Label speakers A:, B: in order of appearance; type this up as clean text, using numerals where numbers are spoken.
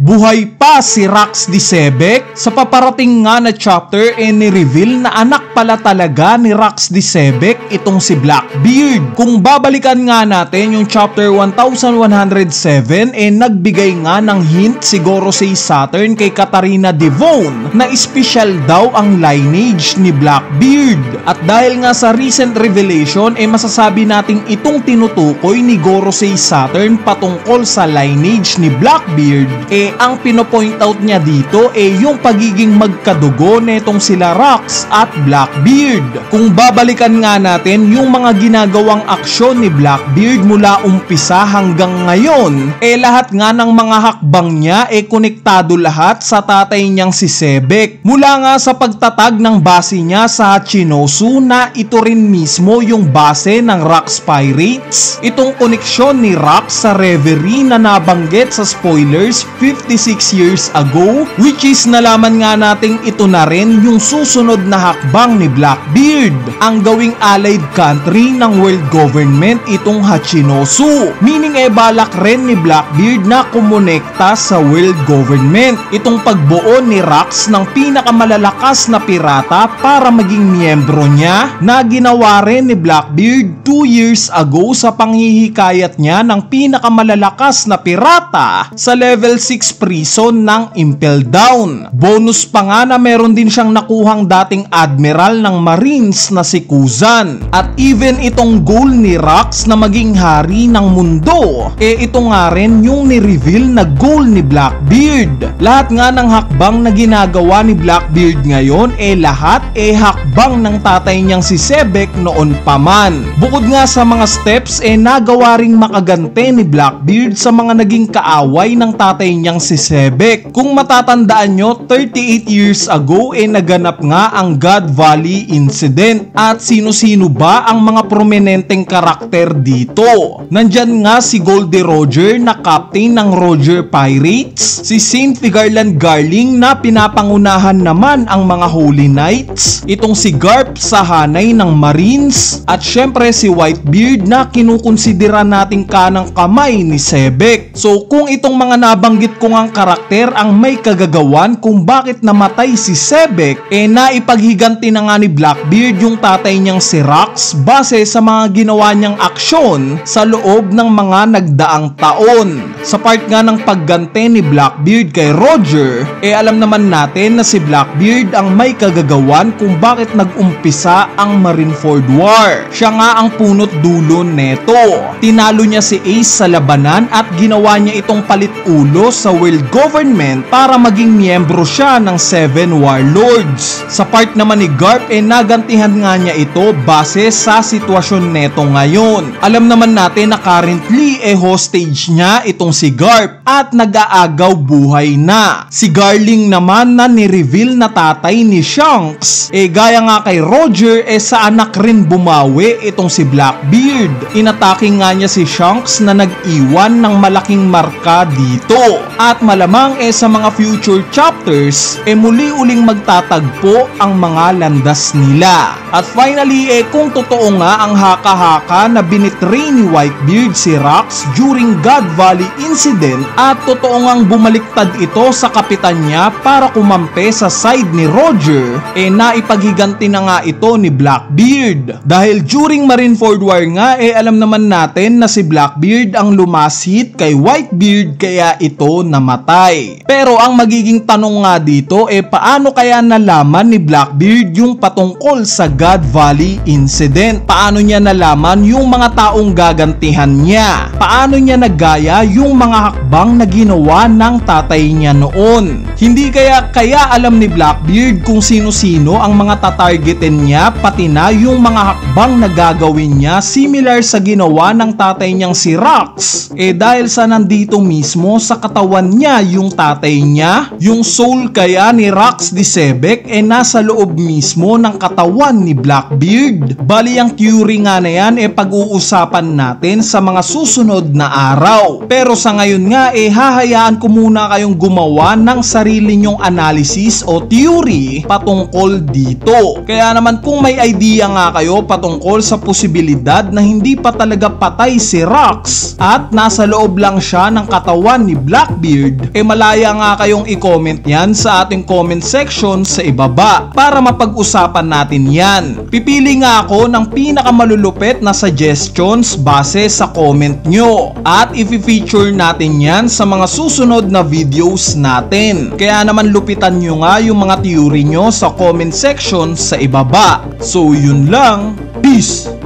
A: Buhay pa si Rax Disebek? Sa paparating nga na chapter ni-reveal na anak pala talaga ni Rax Disebek itong si Blackbeard. Kung babalikan nga natin yung chapter 1107 nagbigay nga ng hint si Gorosei Saturn kay Katarina Devon na espesyal daw ang lineage ni Blackbeard. At dahil nga sa recent revelation masasabi nating itong tinutukoy ni Gorosei Saturn patungkol sa lineage ni Blackbeard ang pinopoint out niya dito yung pagiging magkadugo netong sila Rax at Blackbeard. Kung babalikan nga natin yung mga ginagawang aksyon ni Blackbeard mula umpisa hanggang ngayon, lahat nga ng mga hakbang niya konektado lahat sa tatay niyang si Sebek. Mula nga sa pagtatag ng base niya sa Hachinosu na ito rin mismo yung base ng Rax Pirates, itong koneksyon ni Rax sa Reverie na nabanggit sa spoilers 56 years ago, which is nalaman nga nating ito na rin yung susunod na hakbang ni Blackbeard, ang gawing allied country ng world government itong Hachinosu. Meaning balak rin ni Blackbeard na kumonekta sa world government itong pagbuo ni Rax ng pinakamalalakas na pirata para maging miyembro niya, na ginawa rin ni Blackbeard 2 years ago sa panghihikayat niya ng pinakamalalakas na pirata sa level 6 prison ng Impel Down. Bonus pa nga na meron din siyang nakuhang dating admiral ng Marines na si Kuzan. At even itong goal ni Rax na maging hari ng mundo, ito nga rin yung ni-reveal na goal ni Blackbeard. Lahat nga ng hakbang na ginagawa ni Blackbeard ngayon lahat hakbang ng tatay niyang si Sebek noon pa man. Bukod nga sa mga steps nagawa ring makagante ni Blackbeard sa mga naging kaaway ng tatay niyang si Sebek. Kung matatandaan nyo, 38 years ago naganap nga ang God Valley incident. At sino-sino ba ang mga prominenteng karakter dito? Nandyan nga si Goldie Roger na captain ng Roger Pirates, si Saint Figarland Garling na pinapangunahan naman ang mga Holy Knights, itong si Garp sa hanay ng Marines, at syempre si Whitebeard na kinukonsidera nating kanang kamay ni Sebek. So kung itong mga nabanggit kong ang karakter ang may kagagawan kung bakit namatay si Sebek, naipaghiganti na nga ni Blackbeard yung tatay niyang si Rax base sa mga ginawa niyang aksyon sa loob ng mga nagdaang taon. Sa part nga ng paggante ni Blackbeard kay Roger, alam naman natin na si Blackbeard ang may kagagawan kung bakit nag-umpisa ang Marineford War. Siya nga ang punot dulo neto. Tinalo niya si Ace sa labanan at ginawa niya itong palit ulo sa world government para maging miyembro siya ng 7 Warlords. Sa part naman ni Garp nagantihan nga niya ito base sa sitwasyon neto ngayon. Alam naman natin na currently hostage niya itong si Garp at nag-aagaw buhay na. Si Garling naman na ni-reveal na tatay ni Shanks, gaya nga kay Roger sa anak rin bumawi itong si Blackbeard. Inatake nga niya si Shanks na nag-iwan ng malaking marka dito. At malamang sa mga future chapters muli-uling magtatagpo ang mga landas nila. At finally kung totoo nga ang haka-haka na binitray ni Whitebeard si Rax during God Valley incident at totoo ngang bumaliktad ito sa kapitan niya para kumampi sa side ni Roger, naipaghiganti na nga ito ni Blackbeard. Dahil during Marineford War nga alam naman natin na si Blackbeard ang lumasit kay Whitebeard kaya ito namatay. Pero ang magiging tanong nga dito paano kaya nalaman ni Blackbeard yung patungkol sa God Valley incident? Paano niya nalaman yung mga taong gagantihan niya? Paano niya nagaya yung mga hakbang na ginawa ng tatay niya noon? Hindi kaya alam ni Blackbeard kung sino-sino ang mga tatargetin niya, pati na yung mga hakbang na gagawin niya similar sa ginawa ng tatay niyang si Rax? Dahil sa nandito mismo sa katawan niya yung tatay niya, yung soul kaya ni Rax Disebek nasa loob mismo ng katawan ni Blackbeard. Bali ang theory nga na yan pag-uusapan natin sa mga susunod na araw. Pero sa ngayon nga hahayaan ko muna kayong gumawa ng sarili nyong analysis o theory patungkol dito. Kaya naman kung may idea nga kayo patungkol sa posibilidad na hindi pa talaga patay si Rax at nasa loob lang siya ng katawan ni Blackbeard, Beard, malaya nga kayong i-comment yan sa ating comment section sa ibaba para mapag-usapan natin yan. Pipili nga ako ng pinakamalulupit na suggestions base sa comment nyo at i-feature natin yan sa mga susunod na videos natin. Kaya naman lupitan nyo nga yung mga theory nyo sa comment section sa ibaba. So yun lang, peace!